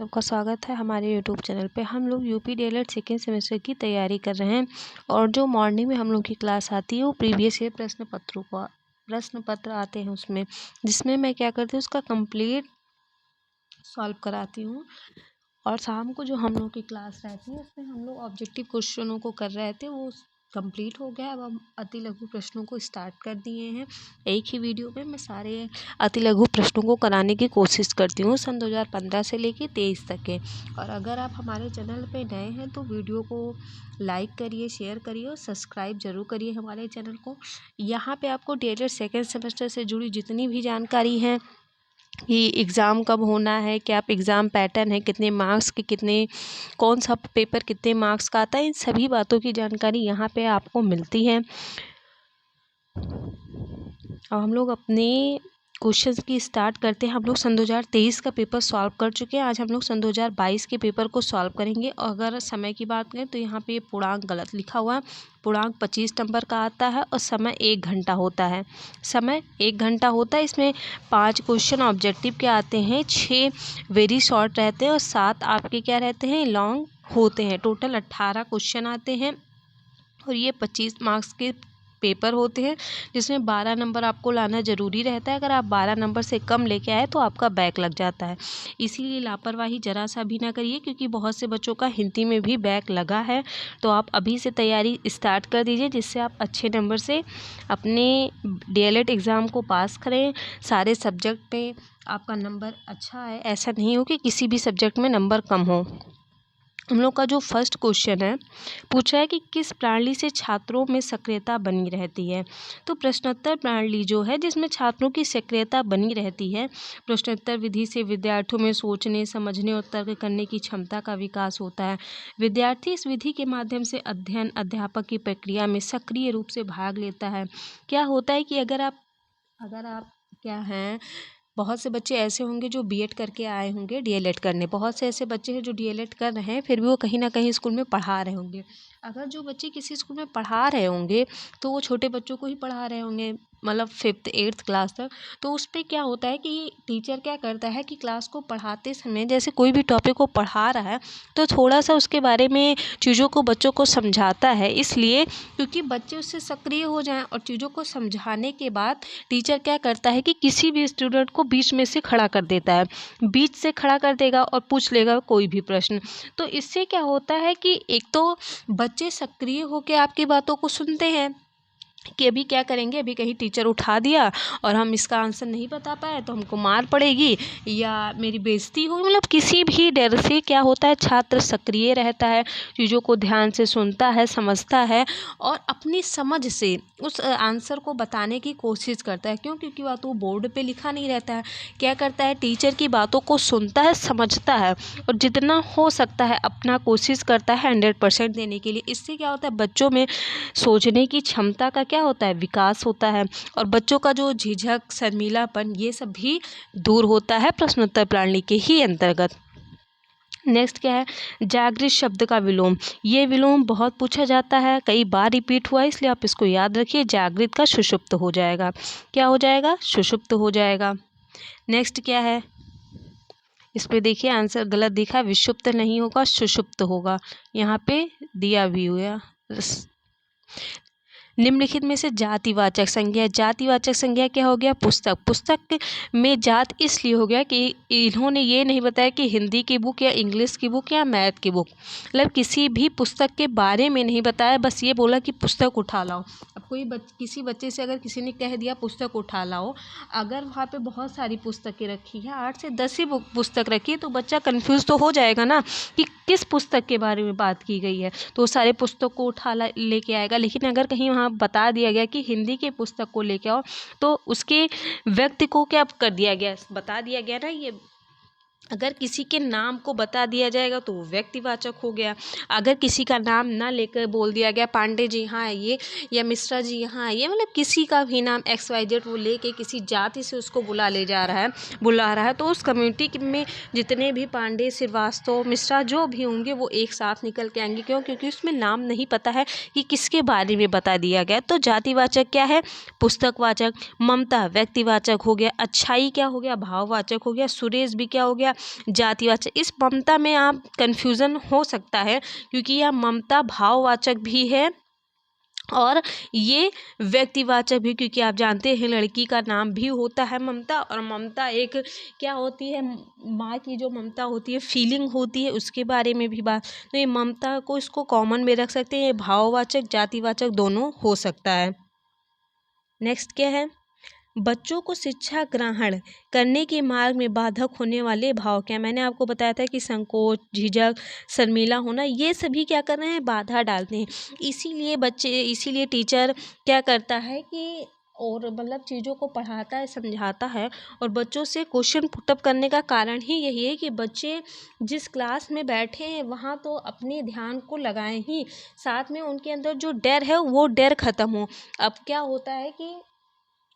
सबका स्वागत है हमारे यूट्यूब चैनल पे। हम लोग यूपी डीएलएड सेकेंड सेमेस्टर की तैयारी कर रहे हैं और जो मॉर्निंग में हम लोग की क्लास आती है वो प्रीवियस ईयर प्रश्न पत्र आते हैं उसमें, जिसमें मैं क्या करती हूँ उसका कंप्लीट सॉल्व कराती हूँ। और शाम को जो हम लोग की क्लास रहती है उसमें हम लोग ऑब्जेक्टिव क्वेश्चनों को कर रहे थे, वो कंप्लीट हो गया। अब हम अति लघु प्रश्नों को स्टार्ट कर दिए हैं। एक ही वीडियो में मैं सारे अति लघु प्रश्नों को कराने की कोशिश करती हूँ, सन 2015 से लेके 23 तक के। और अगर आप हमारे चैनल पे नए हैं तो वीडियो को लाइक करिए, शेयर करिए और सब्सक्राइब जरूर करिए हमारे चैनल को। यहाँ पे आपको डीएलएड सेकेंड सेमेस्टर से जुड़ी जितनी भी जानकारी है कि एग्ज़ाम कब होना है, क्या आप एग्ज़ाम पैटर्न है, कितने मार्क्स के, कितने कौन सा पेपर कितने मार्क्स का आता है, इन सभी बातों की जानकारी यहाँ पे आपको मिलती है। और हम लोग अपने क्वेश्चंस की स्टार्ट करते हैं। हम लोग सन 2023 का पेपर सॉल्व कर चुके हैं। आज हम लोग सन 2022 के पेपर को सॉल्व करेंगे। अगर समय की बात करें तो यहाँ पे पूर्णांक गलत लिखा हुआ है। पूर्णांक 25 नंबर का आता है और समय 1 घंटा होता है। समय 1 घंटा होता है। इसमें 5 क्वेश्चन ऑब्जेक्टिव के आते हैं, 6 वेरी शॉर्ट रहते हैं और 7 आपके क्या रहते हैं, लॉन्ग होते हैं। टोटल 18 क्वेश्चन आते हैं और ये 25 मार्क्स के पेपर होते हैं, जिसमें 12 नंबर आपको लाना ज़रूरी रहता है। अगर आप 12 नंबर से कम लेके आए तो आपका बैक लग जाता है। इसीलिए लापरवाही ज़रा सा भी ना करिए, क्योंकि बहुत से बच्चों का हिंदी में भी बैक लगा है। तो आप अभी से तैयारी स्टार्ट कर दीजिए, जिससे आप अच्छे नंबर से अपने डीएलएड एग्ज़ाम को पास करें। सारे सब्जेक्ट में आपका नंबर अच्छा है, ऐसा नहीं हो कि किसी भी सब्जेक्ट में नंबर कम हो। हम लोग का जो फर्स्ट क्वेश्चन है, पूछा है कि किस प्रणाली से छात्रों में सक्रियता बनी रहती है। तो प्रश्नोत्तर प्रणाली जो है जिसमें छात्रों की सक्रियता बनी रहती है। प्रश्नोत्तर विधि से विद्यार्थियों में सोचने, समझने और तर्क करने की क्षमता का विकास होता है। विद्यार्थी इस विधि के माध्यम से अध्ययन अध्यापक की प्रक्रिया में सक्रिय रूप से भाग लेता है। क्या होता है कि अगर आप क्या हैं, बहुत से बच्चे ऐसे होंगे जो बीएड करके आए होंगे डीएलएड करने। बहुत से ऐसे बच्चे हैं जो डीएलएड कर रहे हैं, फिर भी वो कहीं ना कहीं स्कूल में पढ़ा रहे होंगे। अगर जो बच्चे किसी स्कूल में पढ़ा रहे होंगे तो वो छोटे बच्चों को ही पढ़ा रहे होंगे, मतलब 5th 8th क्लास तक। तो उस पर क्या होता है कि टीचर क्या करता है कि क्लास को पढ़ाते समय जैसे कोई भी टॉपिक को पढ़ा रहा है तो थोड़ा सा उसके बारे में चीज़ों को बच्चों को समझाता है, इसलिए क्योंकि बच्चे उससे सक्रिय हो जाएं। और चीज़ों को समझाने के बाद टीचर क्या करता है कि किसी भी स्टूडेंट को बीच में से खड़ा कर देता है, बीच से खड़ा कर देगा और पूछ लेगा कोई भी प्रश्न। तो इससे क्या होता है कि एक तो बच्चे सक्रिय होकर आपकी बातों को सुनते हैं कि अभी क्या करेंगे, अभी कहीं टीचर उठा दिया और हम इसका आंसर नहीं बता पाए तो हमको मार पड़ेगी या मेरी बेइज्जती होगी, मतलब किसी भी डर से क्या होता है छात्र सक्रिय रहता है, चीज़ों को ध्यान से सुनता है, समझता है और अपनी समझ से उस आंसर को बताने की कोशिश करता है। क्यों? क्योंकि वह तो बोर्ड पे लिखा नहीं रहता है। क्या करता है, टीचर की बातों को सुनता है, समझता है और जितना हो सकता है अपना कोशिश करता है 100% देने के लिए। इससे क्या होता है, बच्चों में सोचने की क्षमता का क्या होता है, विकास होता है और बच्चों का जो झिझक, शर्मीलापन, ये सब भी दूर होता है प्रश्नोत्तर प्रणाली के ही अंतर्गत। नेक्स्ट क्या है, जागृत शब्द का विलोम। ये विलोम बहुत पूछा जाता है, कई बार रिपीट हुआ है, इसलिए आप इसको याद रखिए। जागृत का सुषुप्त हो जाएगा। क्या हो जाएगा, सुषुप्त हो जाएगा। नेक्स्ट क्या है, इस पे देखिए आंसर गलत दिखा, विषुप्त नहीं होगा, सुषुप्त होगा, यहाँ पे दिया भी हुआ। निम्नलिखित में से जातिवाचक संज्ञा, जातिवाचक संज्ञा क्या हो गया, पुस्तक। पुस्तक में जात इसलिए हो गया कि इन्होंने ये नहीं बताया कि हिंदी की बुक या इंग्लिश की बुक या मैथ की बुक, मतलब किसी भी पुस्तक के बारे में नहीं बताया, बस ये बोला कि पुस्तक उठा लाओ। अब किसी बच्चे से अगर किसी ने कह दिया पुस्तक उठा लाओ, अगर वहाँ पे बहुत सारी पुस्तकें रखी है, 8 से 10 ही पुस्तक रखी है, तो बच्चा कन्फ्यूज़ तो हो जाएगा ना कि किस पुस्तक के बारे में बात की गई है, तो सारे पुस्तक को उठा लेके आएगा। लेकिन अगर कहीं वहाँ बता दिया गया कि हिंदी के पुस्तक को लेके आओ, तो उसके व्यक्ति को क्या कर दिया गया, बता दिया गया ना। ये अगर किसी के नाम को बता दिया जाएगा तो वो व्यक्तिवाचक हो गया। अगर किसी का नाम ना लेकर बोल दिया गया पांडे जी यहाँ आइए या मिश्रा जी यहाँ आइए, मतलब किसी का भी नाम XYZ वो लेके किसी जाति से उसको बुला रहा है, तो उस कम्युनिटी में जितने भी पांडे, श्रीवास्तव, मिश्रा जो भी होंगे वो एक साथ निकल के आएंगे। क्यों? क्योंकि उसमें नाम नहीं पता है कि किसके बारे में बता दिया गया। तो जातिवाचक क्या है, पुस्तकवाचक। ममता व्यक्तिवाचक हो गया। अच्छाई क्या हो गया, भाववाचक हो गया। सुरेश भी क्या हो गया, जातिवाचक। इस ममता में आप कन्फ्यूज़न हो सकता है क्योंकि यह ममता भाववाचक भी है और ये व्यक्तिवाचक भी, क्योंकि आप जानते हैं लड़की का नाम भी होता है ममता, और ममता एक क्या होती है, माँ की जो ममता होती है, फीलिंग होती है, उसके बारे में भी बात। तो ये ममता को इसको कॉमन में रख सकते हैं, ये भाववाचक जातिवाचक दोनों हो सकता है। नेक्स्ट क्या है, बच्चों को शिक्षा ग्रहण करने के मार्ग में बाधक होने वाले भाव क्या। मैंने आपको बताया था कि संकोच, झिझक, शर्मिला होना, ये सभी क्या कर रहे हैं, बाधा डालते हैं। इसीलिए टीचर क्या करता है कि और मतलब चीज़ों को पढ़ाता है, समझाता है, और बच्चों से क्वेश्चन पुटअप करने का कारण ही यही है कि बच्चे जिस क्लास में बैठे हैं वहाँ तो अपने ध्यान को लगाएं ही, साथ में उनके अंदर जो डर है वो डर ख़त्म हो। अब क्या होता है कि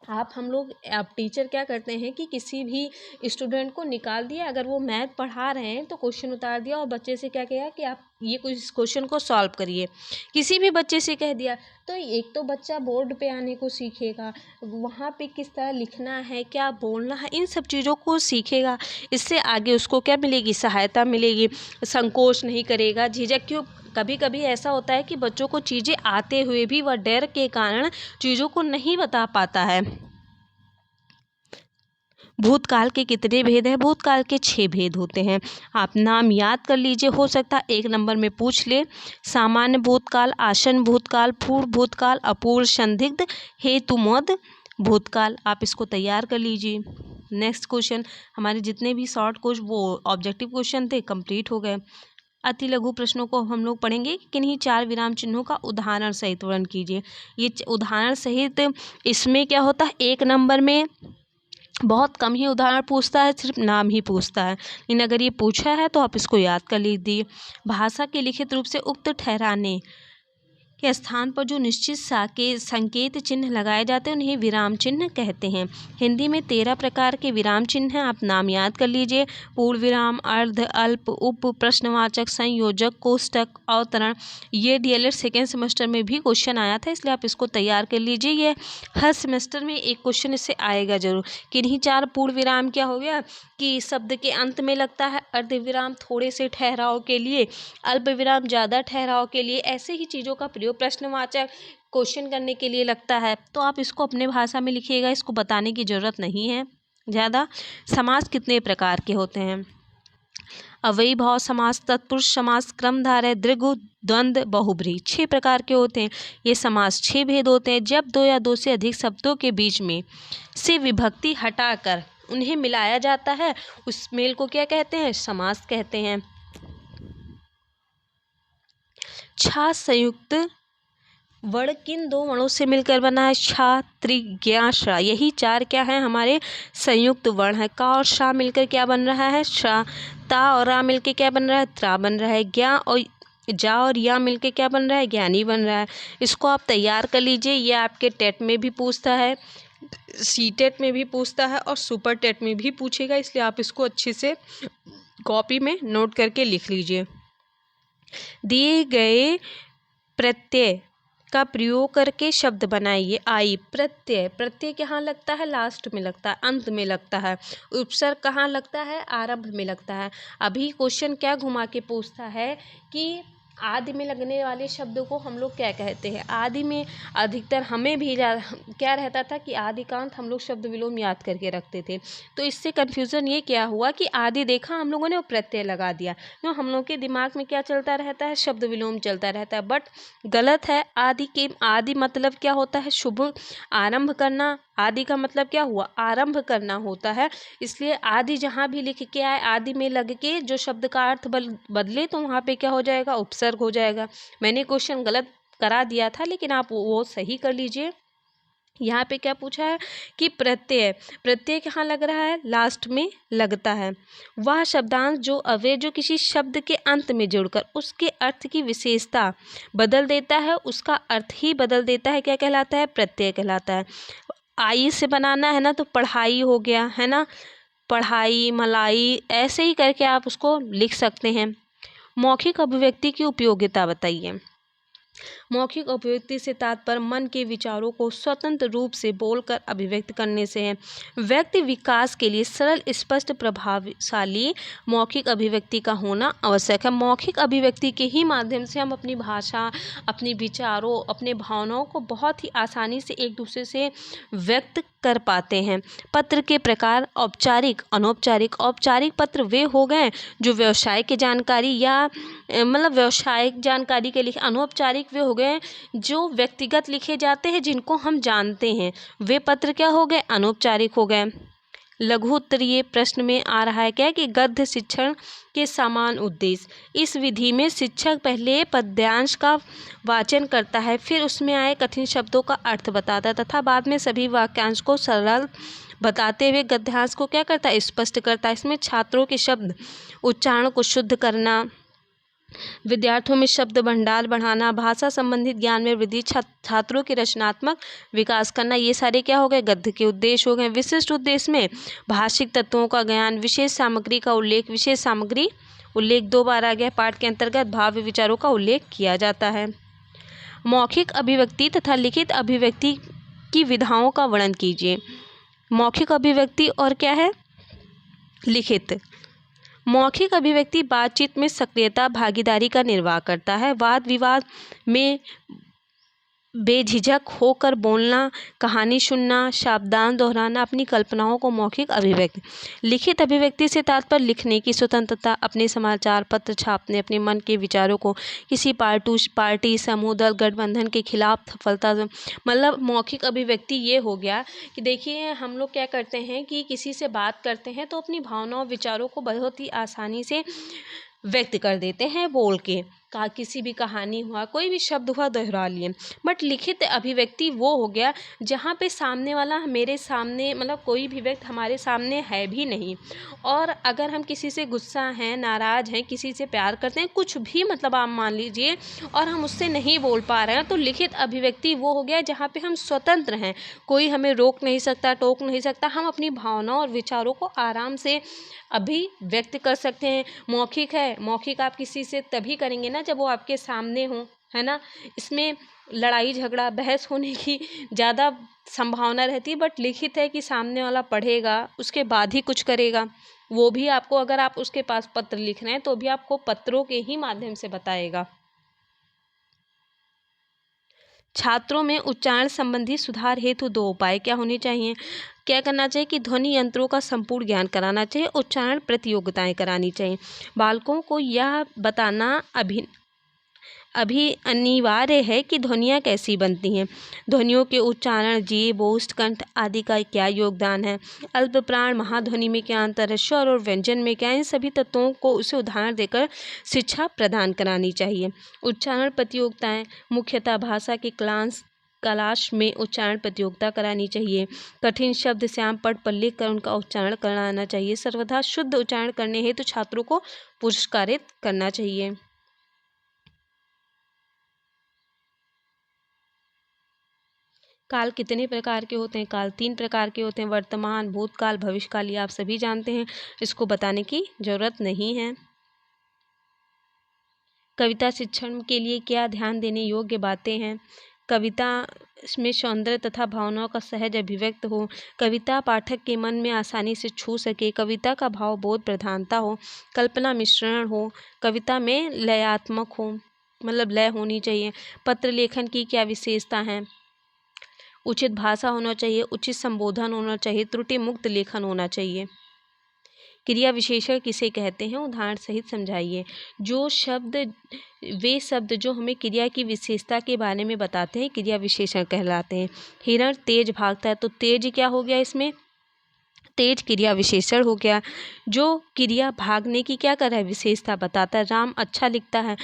आप टीचर क्या करते हैं कि किसी भी स्टूडेंट को निकाल दिया, अगर वो मैथ पढ़ा रहे हैं तो क्वेश्चन उतार दिया और बच्चे से क्या किया कि आप ये कुछ क्वेश्चन को सॉल्व करिए, किसी भी बच्चे से कह दिया, तो एक तो बच्चा बोर्ड पे आने को सीखेगा, वहाँ पे किस तरह लिखना है, क्या बोलना है, इन सब चीज़ों को सीखेगा। इससे आगे उसको क्या मिलेगी, सहायता मिलेगी, संकोच नहीं करेगा, झिझक क्यों। कभी कभी ऐसा होता है कि बच्चों को चीज़ें आते हुए भी वह डर के कारण चीज़ों को नहीं बता पाता है। भूतकाल के कितने भेद हैं, भूतकाल के 6 भेद होते हैं। आप नाम याद कर लीजिए, हो सकता है 1 नंबर में पूछ ले। सामान्य भूतकाल, आसन भूतकाल, पूर्व भूतकाल, अपूर्व, संदिग्ध, हेतुमोद भूतकाल। आप इसको तैयार कर लीजिए। नेक्स्ट क्वेश्चन, हमारे जितने भी शॉर्ट क्वेश्चन वो ऑब्जेक्टिव क्वेश्चन थे कंप्लीट हो गए। अति लघु प्रश्नों को हम लोग पढ़ेंगे। किन्हीं 4 विराम चिन्हों का उदाहरण सहित वर्णन कीजिए। ये उदाहरण सहित इसमें क्या होता है, 1 नंबर में बहुत कम ही उदाहरण पूछता है, सिर्फ नाम ही पूछता है, लेकिन अगर ये पूछा है तो आप इसको याद कर लीजिए। भाषा के लिखित रूप से उक्त ठहराने के स्थान पर जो निश्चित संकेत चिन्ह लगाए जाते हैं उन्हें विराम चिन्ह कहते हैं। हिंदी में 13 प्रकार के विराम चिन्ह हैं, आप नाम याद कर लीजिए। पूर्ण विराम, अर्ध, अल्प, उप, प्रश्नवाचक, संयोजक, कोष्टक, अवतरण। ये डीएलएड सेकेंड सेमेस्टर में भी क्वेश्चन आया था, इसलिए आप इसको तैयार कर लीजिए। ये हर सेमेस्टर में एक क्वेश्चन इससे आएगा जरूर। किन्हीं 4 पूर्ण विराम क्या हो गया कि शब्द के अंत में लगता है, अर्ध विराम थोड़े से ठहराव के लिए, अल्प विराम ज़्यादा ठहराव के लिए, ऐसे ही चीज़ों का प्रयोग प्रश्नवाचक क्वेश्चन करने के लिए लगता है। तो आप इसको अपने भाषा में लिखिएगा, इसको बताने की ज़रूरत नहीं है ज़्यादा। समास कितने प्रकार के होते हैं, अव्ययी भाव समास, तत्पुरुष समास, क्रमधारय, दृघु, द्वंद्व, बहुब्रीहि। 6 प्रकार के होते हैं। ये समास 6 भेद होते हैं। जब 2 या 2 से अधिक शब्दों के बीच में से विभक्ति हटाकर उन्हें मिलाया जाता है, उस मेल को क्या कहते हैं, समास कहते हैं। छा संयुक्त वर्ण किन 2 वर्णों से मिलकर बना है, छा, त्रि, ज्ञा, श्रा। यही 4 क्या है, हमारे संयुक्त वर्ण है। का और शा मिलकर क्या बन रहा है, श्रा। ता और रा मिलकर क्या बन रहा है, त्रा बन रहा है। ज्ञा और जा और या मिलके क्या बन रहा है, ज्ञानी बन रहा है। इसको आप तैयार कर लीजिए। ये आपके टेट में भी पूछता है, सीटेट में भी पूछता है और सुपर टेट में भी पूछेगा, इसलिए आप इसको अच्छे से कॉपी में नोट करके लिख लीजिए। दिए गए प्रत्यय का प्रयोग करके शब्द बनाइए। आई, प्रत्यय, प्रत्यय कहाँ लगता है, लास्ट में लगता है, अंत में लगता है। उपसर्ग कहाँ लगता है, आरंभ में लगता है। अभी क्वेश्चन क्या घुमा के पूछता है कि आदि में लगने वाले शब्दों को हम लोग क्या कहते हैं। आदि में अधिकतर हमें भी क्या रहता था कि आदिकांत हम लोग शब्द विलोम याद करके रखते थे, तो इससे कन्फ्यूज़न ये क्या हुआ कि आदि देखा हम लोगों ने और प्रत्यय लगा दिया, तो हम लोग के दिमाग में क्या चलता रहता है, शब्द विलोम चलता रहता है, बट गलत है। आदि मतलब क्या होता है, शुभ आरंभ करना। आदि का मतलब क्या हुआ, आरंभ करना होता है। इसलिए आदि जहाँ भी लिख के आए, आदि में लग के जो शब्द का अर्थ बदले तो वहाँ पे क्या हो जाएगा, उपसर्ग हो जाएगा। मैंने क्वेश्चन गलत करा दिया था, लेकिन आप वो सही कर लीजिए। यहाँ पे क्या पूछा है कि प्रत्यय, प्रत्यय कहाँ लग रहा है, लास्ट में लगता है। वह शब्दांश जो अव्यय जो किसी शब्द के अंत में जुड़कर उसके अर्थ की विशेषता बदल देता है, उसका अर्थ ही बदल देता है, क्या कहलाता है, प्रत्यय कहलाता है। आई से बनाना है ना, तो पढ़ाई हो गया है ना, पढ़ाई, मलाई, ऐसे ही करके आप उसको लिख सकते हैं। मौखिक अभिव्यक्ति की उपयोगिता बताइए। मौखिक अभिव्यक्ति से तात्पर्य मन के विचारों को स्वतंत्र रूप से बोलकर अभिव्यक्त करने से है। व्यक्ति विकास के लिए सरल, स्पष्ट, प्रभावशाली मौखिक अभिव्यक्ति का होना आवश्यक है। मौखिक अभिव्यक्ति के ही माध्यम से हम अपनी भाषा, अपने विचारों, अपने भावनाओं को बहुत ही आसानी से एक दूसरे से व्यक्त कर पाते हैं। पत्र के प्रकार औपचारिक, अनौपचारिक। औपचारिक पत्र वे हो गए जो व्यवसाय की जानकारी या व्यावसायिक जानकारी के लिखे। अनौपचारिक वे हो गए जो व्यक्तिगत लिखे जाते हैं, जिनको हम जानते हैं, वे पत्र क्या हो गए, अनौपचारिक हो गए। लघु उत्तरीय प्रश्न में आ रहा है क्या कि गद्य शिक्षण के समान उद्देश्य। इस विधि में शिक्षक पहले पद्यांश का वाचन करता है, फिर उसमें आए कठिन शब्दों का अर्थ बताता है तथा बाद में सभी वाक्यांश को सरल बताते हुए गद्यांश को क्या करता है, स्पष्ट करता है। इसमें छात्रों के शब्द उच्चारण को शुद्ध करना, विद्यार्थियों में शब्द भंडार बढ़ाना, भाषा संबंधित ज्ञान में वृद्धि, छात्रों के रचनात्मक विकास करना, ये सारे क्या हो गए, गद्य के उद्देश्य हो गए। विशिष्ट उद्देश्य में भाषिक तत्वों का ज्ञान, विशेष सामग्री का उल्लेख। विशेष सामग्री उल्लेख 2 बार आ गया। पाठ के अंतर्गत भाव विचारों का उल्लेख किया जाता है। मौखिक अभिव्यक्ति तथा लिखित अभिव्यक्ति की विधाओं का वर्णन कीजिए। मौखिक अभिव्यक्ति और क्या है, लिखित। मौखिक अभिव्यक्ति बातचीत में सक्रियता, भागीदारी का निर्वाह करता है। वाद विवाद में बेझिझक होकर बोलना, कहानी सुनना, शब्दांश दोहराना, अपनी कल्पनाओं को मौखिक अभिव्यक्ति। लिखित अभिव्यक्ति से तात्पर्य लिखने की स्वतंत्रता, अपने समाचार पत्र छापने, अपने मन के विचारों को किसी पार्टी, समूह, दल, गठबंधन के खिलाफ सफलता। मौखिक अभिव्यक्ति ये हो गया कि देखिए हम लोग क्या करते हैं कि किसी से बात करते हैं तो अपनी भावनाओं, विचारों को बहुत ही आसानी से व्यक्त कर देते हैं बोल के। किसी भी कहानी हुआ, कोई भी शब्द हुआ, दोहरा लिए। बट लिखित अभिव्यक्ति वो हो गया जहाँ पे सामने वाला मेरे सामने, कोई भी व्यक्ति हमारे सामने है भी नहीं, और अगर हम किसी से गुस्सा हैं, नाराज़ हैं, किसी से प्यार करते हैं, कुछ भी आप मान लीजिए, और हम उससे नहीं बोल पा रहे हैं, तो लिखित अभिव्यक्ति वो हो गया जहाँ पे हम स्वतंत्र हैं, कोई हमें रोक नहीं सकता, टोक नहीं सकता, हम अपनी भावनाओं और विचारों को आराम से अभिव्यक्त कर सकते हैं। मौखिक है, मौखिक आप किसी से तभी करेंगे ना जब वो आपके सामने हो, है ना। इसमें लड़ाई झगड़ा, बहस होने की ज़्यादा संभावना रहती है। बट लिखित है कि सामने वाला पढ़ेगा, उसके बाद ही कुछ करेगा। वो भी आपको, अगर आप उसके पास पत्र लिख रहे हैं तो भी आपको पत्रों के ही माध्यम से बताएगा। छात्रों में उच्चारण संबंधी सुधार हेतु 2 उपाय क्या होने चाहिए। क्या करना चाहिए कि ध्वनि यंत्रों का संपूर्ण ज्ञान कराना चाहिए, उच्चारण प्रतियोगिताएं करानी चाहिए। बालकों को यह बताना अभी अनिवार्य है कि ध्वनियाँ कैसी बनती हैं, ध्वनियों के उच्चारण, जीभ, ओष्ठ, कंठ आदि का क्या योगदान है, अल्प प्राण, महाध्वनि में क्या अंतर है, स्वर और व्यंजन में क्या, इन सभी तत्वों को उसे उदाहरण देकर शिक्षा प्रदान करानी चाहिए। उच्चारण प्रतियोगिताएं मुख्यतः भाषा के क्लास में उच्चारण प्रतियोगिता करानी चाहिए। कठिन शब्द श्याम पट पर लिख कर उनका उच्चारण कराना चाहिए। सर्वदा शुद्ध उच्चारण करने हेतु छात्रों को पुरस्कारित करना चाहिए। काल कितने प्रकार के होते हैं। काल 3 प्रकार के होते हैं, वर्तमान, भूतकाल, भविष्यकाल। ये आप सभी जानते हैं, इसको बताने की जरूरत नहीं है। कविता शिक्षण के लिए क्या ध्यान देने योग्य बातें हैं। कविता में सौंदर्य तथा भावनाओं का सहज अभिव्यक्त हो, कविता पाठक के मन में आसानी से छू सके, कविता का भाव बोध प्रधानता हो, कल्पना मिश्रण हो, कविता में लयात्मक हो, लय होनी चाहिए। पत्र लेखन की क्या विशेषता है। उचित भाषा होना चाहिए, उचित संबोधन होना चाहिए, त्रुटि मुक्त लेखन होना चाहिए। क्रिया विशेषण किसे कहते हैं, उदाहरण सहित समझाइए। वे शब्द जो हमें क्रिया की विशेषता के बारे में बताते हैं क्रिया विशेषण कहलाते हैं। हिरण तेज भागता है, तो तेज क्या हो गया, इसमें तेज क्रिया विशेषण हो गया। जो क्रिया भागने की क्या कर रहा है, विशेषता बताता है। राम अच्छा लिखता है,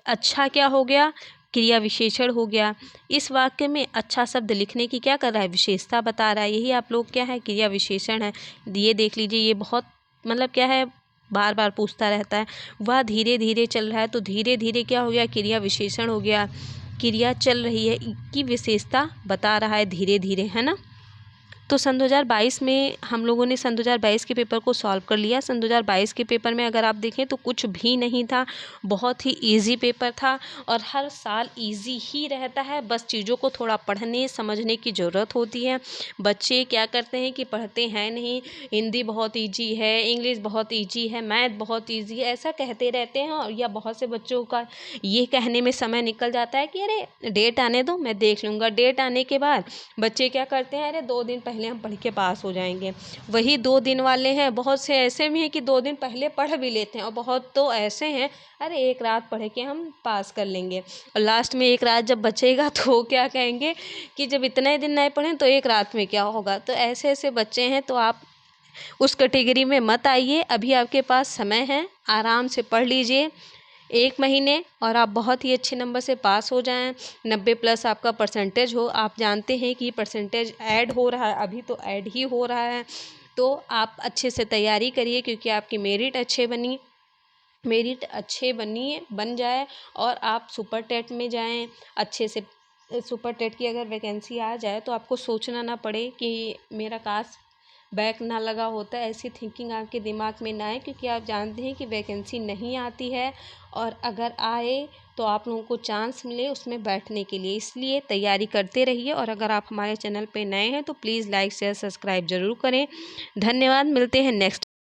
अच्छा क्या हो गया, क्रिया विशेषण हो गया। इस वाक्य में अच्छा शब्द लिखने की क्या कर रहा है, विशेषता बता रहा है। यही आप लोग क्या है, क्रिया विशेषण है। ये देख लीजिए, ये बहुत क्या है, बार बार पूछता रहता है। वह धीरे धीरे चल रहा है, तो धीरे धीरे क्या हो गया, क्रिया विशेषण हो गया। क्रिया चल रही है की विशेषता बता रहा है, धीरे धीरे, है ना। तो सन 2022 में हम लोगों ने सन 2022 के पेपर को सॉल्व कर लिया। सन 2022 के पेपर में अगर आप देखें तो कुछ भी नहीं था, बहुत ही इजी पेपर था और हर साल इजी ही रहता है, बस चीज़ों को थोड़ा पढ़ने समझने की ज़रूरत होती है। बच्चे क्या करते हैं कि पढ़ते हैं नहीं, हिंदी बहुत इजी है, इंग्लिश बहुत इजी है, मैथ बहुत इजी है, ऐसा कहते रहते हैं। और या बहुत से बच्चों का ये कहने में समय निकल जाता है कि अरे डेट आने दो मैं देख लूँगा। डेट आने के बाद बच्चे क्या करते हैं, अरे 2 दिन पहले हम पढ़ के पास हो जाएंगे। वही 2 दिन वाले हैं, बहुत से ऐसे भी हैं कि 2 दिन पहले पढ़ भी लेते हैं और बहुत तो ऐसे हैं अरे एक रात पढ़ के हम पास कर लेंगे। और लास्ट में एक रात जब बचेगा तो वो क्या कहेंगे कि जब इतने दिन नहीं पढ़ें तो एक रात में क्या होगा। तो ऐसे ऐसे बच्चे हैं, तो आप उस कैटेगरी में मत आइए। अभी आपके पास समय है, आराम से पढ़ लीजिए 1 महीने और आप बहुत ही अच्छे नंबर से पास हो जाएं। 90+ आपका परसेंटेज हो। आप जानते हैं कि परसेंटेज ऐड हो रहा है, अभी तो ऐड ही हो रहा है। तो आप अच्छे से तैयारी करिए क्योंकि आपकी मेरिट अच्छे बन जाए और आप सुपर टेट में जाएं अच्छे से। सुपर टेट की अगर वैकेंसी आ जाए तो आपको सोचना ना पड़े कि मेरा काश बैक ना लगा होता, ऐसी थिंकिंग आपके दिमाग में ना आए क्योंकि आप जानते हैं कि वैकेंसी नहीं आती है और अगर आए तो आप लोगों को चांस मिले उसमें बैठने के लिए। इसलिए तैयारी करते रहिए और अगर आप हमारे चैनल पे नए हैं तो प्लीज़ लाइक शेयर सब्सक्राइब ज़रूर करें। धन्यवाद। मिलते हैं नेक्स्ट